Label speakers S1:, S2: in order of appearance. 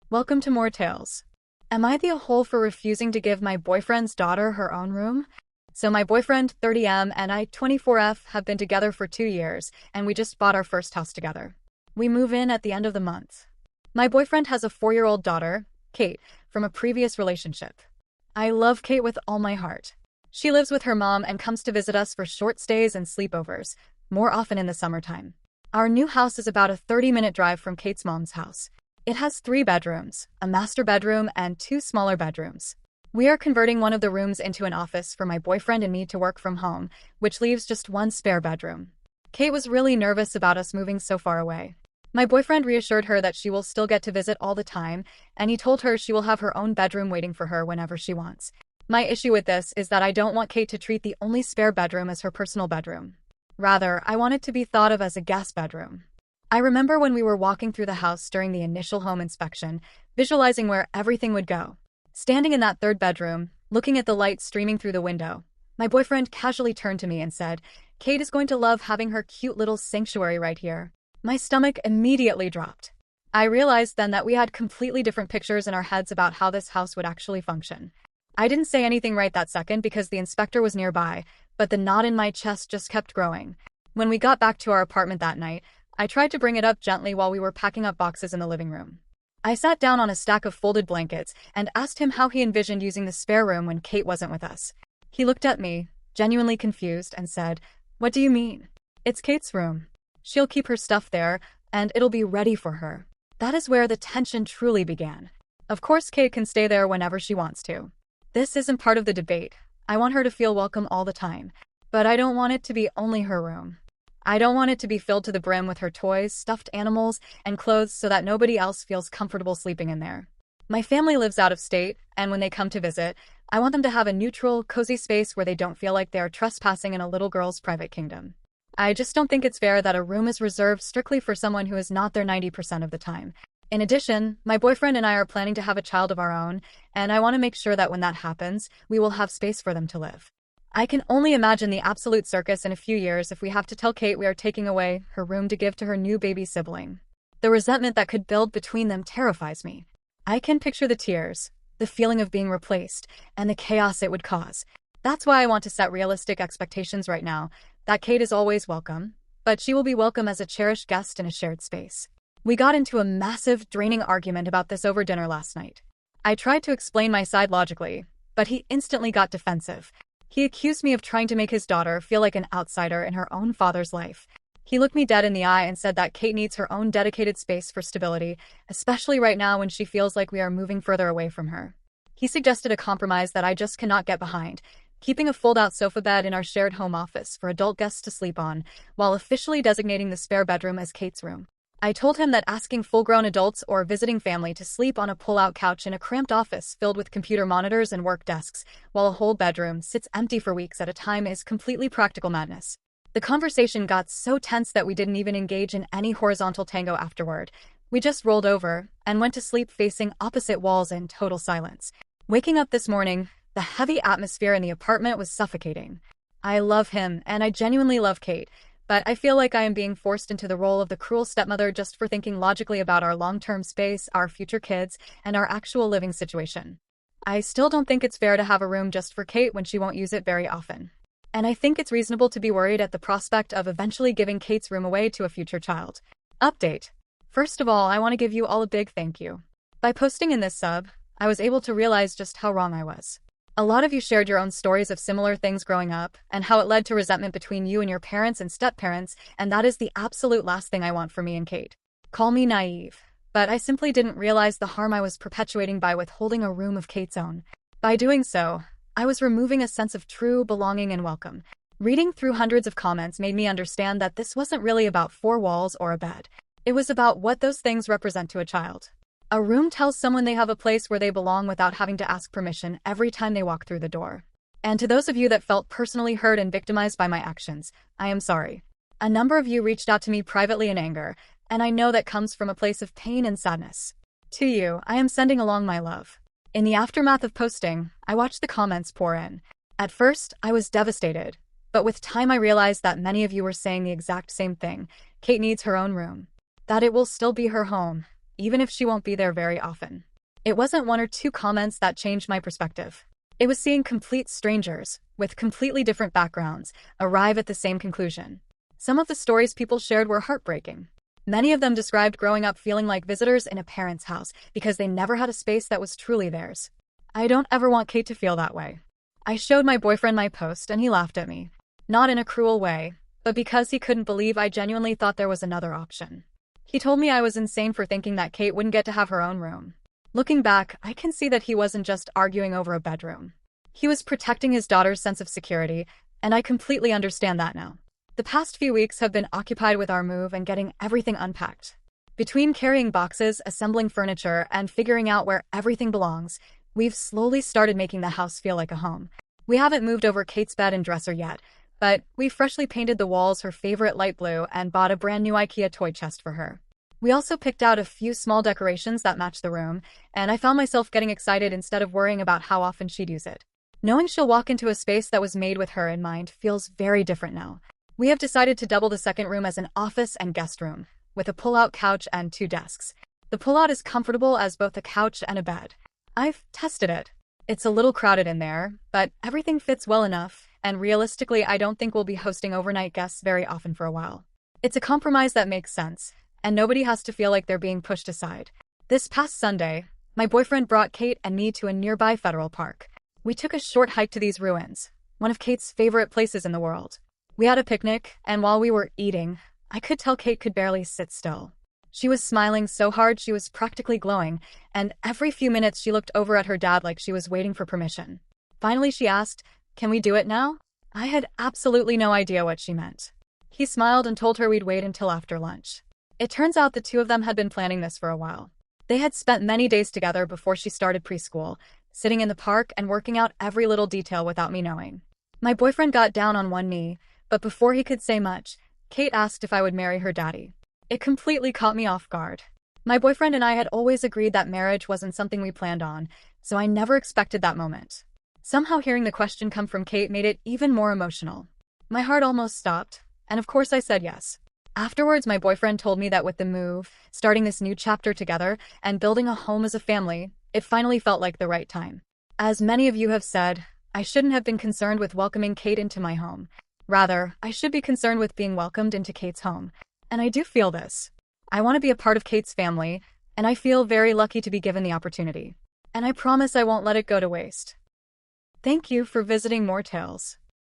S1: Welcome to More Tales. Am I the a-hole for refusing to give my boyfriend's daughter her own room? So my boyfriend, 30M, and I, 24F, have been together for 2 years, and we just bought our first house together. We move in at the end of the month. My boyfriend has a 4-year-old daughter, Kate, from a previous relationship. I love Kate with all my heart. She lives with her mom and comes to visit us for short stays and sleepovers, more often in the summertime. Our new house is about a 30-minute drive from Kate's mom's house. It has 3 bedrooms, a master bedroom, and 2 smaller bedrooms. We are converting one of the rooms into an office for my boyfriend and me to work from home, which leaves just 1 spare bedroom. Kate was really nervous about us moving so far away. My boyfriend reassured her that she will still get to visit all the time, and he told her she will have her own bedroom waiting for her whenever she wants. My issue with this is that I don't want Kate to treat the only spare bedroom as her personal bedroom. Rather, I want it to be thought of as a guest bedroom. I remember when we were walking through the house during the initial home inspection, visualizing where everything would go. Standing in that 3rd bedroom, looking at the light streaming through the window, my boyfriend casually turned to me and said, "Kate is going to love having her cute little sanctuary right here." My stomach immediately dropped. I realized then that we had completely different pictures in our heads about how this house would actually function. I didn't say anything right that second because the inspector was nearby, but the knot in my chest just kept growing. When we got back to our apartment that night, I tried to bring it up gently while we were packing up boxes in the living room. I sat down on a stack of folded blankets and asked him how he envisioned using the spare room when Kate wasn't with us. He looked at me, genuinely confused, and said, "What do you mean? It's Kate's room. She'll keep her stuff there, and it'll be ready for her." That is where the tension truly began. Of course, Kate can stay there whenever she wants to. This isn't part of the debate. I want her to feel welcome all the time, but I don't want it to be only her room. I don't want it to be filled to the brim with her toys, stuffed animals, and clothes so that nobody else feels comfortable sleeping in there. My family lives out of state, and when they come to visit, I want them to have a neutral, cozy space where they don't feel like they are trespassing in a little girl's private kingdom. I just don't think it's fair that a room is reserved strictly for someone who is not there 90% of the time. In addition, my boyfriend and I are planning to have a child of our own, and I want to make sure that when that happens, we will have space for them to live. I can only imagine the absolute circus in a few years if we have to tell Kate we are taking away her room to give to her new baby sibling. The resentment that could build between them terrifies me. I can picture the tears, the feeling of being replaced, and the chaos it would cause. That's why I want to set realistic expectations right now, that Kate is always welcome, but she will be welcome as a cherished guest in a shared space. We got into a massive, draining argument about this over dinner last night. I tried to explain my side logically, but he instantly got defensive. He accused me of trying to make his daughter feel like an outsider in her own father's life. He looked me dead in the eye and said that Kate needs her own dedicated space for stability, especially right now when she feels like we are moving further away from her. He suggested a compromise that I just cannot get behind, keeping a fold-out sofa bed in our shared home office for adult guests to sleep on, while officially designating the spare bedroom as Kate's room. I told him that asking full-grown adults or visiting family to sleep on a pull-out couch in a cramped office filled with computer monitors and work desks, while a whole bedroom sits empty for weeks at a time, is completely practical madness. The conversation got so tense that we didn't even engage in any horizontal tango afterward. We just rolled over and went to sleep facing opposite walls in total silence. Waking up this morning, the heavy atmosphere in the apartment was suffocating. I love him, and I genuinely love Kate, but I feel like I am being forced into the role of the cruel stepmother just for thinking logically about our long-term space, our future kids, and our actual living situation. I still don't think it's fair to have a room just for Kate when she won't use it very often. And I think it's reasonable to be worried at the prospect of eventually giving Kate's room away to a future child. Update. First of all, I want to give you all a big thank you. By posting in this sub, I was able to realize just how wrong I was. A lot of you shared your own stories of similar things growing up, and how it led to resentment between you and your parents and step-parents, and that is the absolute last thing I want for me and Kate. Call me naive, but I simply didn't realize the harm I was perpetuating by withholding a room of Kate's own. By doing so, I was removing a sense of true belonging and welcome. Reading through hundreds of comments made me understand that this wasn't really about 4 walls or a bed. It was about what those things represent to a child. A room tells someone they have a place where they belong without having to ask permission every time they walk through the door. And to those of you that felt personally hurt and victimized by my actions, I am sorry. A number of you reached out to me privately in anger, and I know that comes from a place of pain and sadness. To you, I am sending along my love. In the aftermath of posting, I watched the comments pour in. At first, I was devastated, but with time I realized that many of you were saying the exact same thing. Kate needs her own room. That it will still be her home, even if she won't be there very often. It wasn't one or two comments that changed my perspective. It was seeing complete strangers, with completely different backgrounds, arrive at the same conclusion. Some of the stories people shared were heartbreaking. Many of them described growing up feeling like visitors in a parent's house because they never had a space that was truly theirs. I don't ever want Kate to feel that way. I showed my boyfriend my post and he laughed at me. Not in a cruel way, but because he couldn't believe I genuinely thought there was another option. He told me I was insane for thinking that Kate wouldn't get to have her own room. Looking back, I can see that he wasn't just arguing over a bedroom. He was protecting his daughter's sense of security, and I completely understand that now. The past few weeks have been occupied with our move and getting everything unpacked. Between carrying boxes, assembling furniture, and figuring out where everything belongs, we've slowly started making the house feel like a home. We haven't moved over Kate's bed and dresser yet, but we freshly painted the walls her favorite light blue and bought a brand new IKEA toy chest for her. We also picked out a few small decorations that match the room, and I found myself getting excited instead of worrying about how often she'd use it. Knowing she'll walk into a space that was made with her in mind feels very different now. We have decided to double the second room as an office and guest room, with a pull-out couch and 2 desks. The pull-out is comfortable as both a couch and a bed. I've tested it. It's a little crowded in there, but everything fits well enough, and realistically I don't think we'll be hosting overnight guests very often for a while. It's a compromise that makes sense, and nobody has to feel like they're being pushed aside. This past Sunday, my boyfriend brought Kate and me to a nearby federal park. We took a short hike to these ruins, one of Kate's favorite places in the world. We had a picnic, and while we were eating, I could tell Kate could barely sit still. She was smiling so hard she was practically glowing, and every few minutes she looked over at her dad like she was waiting for permission. Finally she asked, "Can we do it now?" I had absolutely no idea what she meant. He smiled and told her we'd wait until after lunch. It turns out the two of them had been planning this for a while. They had spent many days together before she started preschool, sitting in the park and working out every little detail without me knowing. My boyfriend got down on one knee, but before he could say much, Kate asked if I would marry her daddy. It completely caught me off guard. My boyfriend and I had always agreed that marriage wasn't something we planned on, so I never expected that moment. Somehow hearing the question come from Kate made it even more emotional. My heart almost stopped, and of course I said yes. Afterwards, my boyfriend told me that with the move, starting this new chapter together, and building a home as a family, it finally felt like the right time. As many of you have said, I shouldn't have been concerned with welcoming Kate into my home. Rather, I should be concerned with being welcomed into Kate's home. And I do feel this. I want to be a part of Kate's family, and I feel very lucky to be given the opportunity. And I promise I won't let it go to waste. Thank you for visiting More Tales.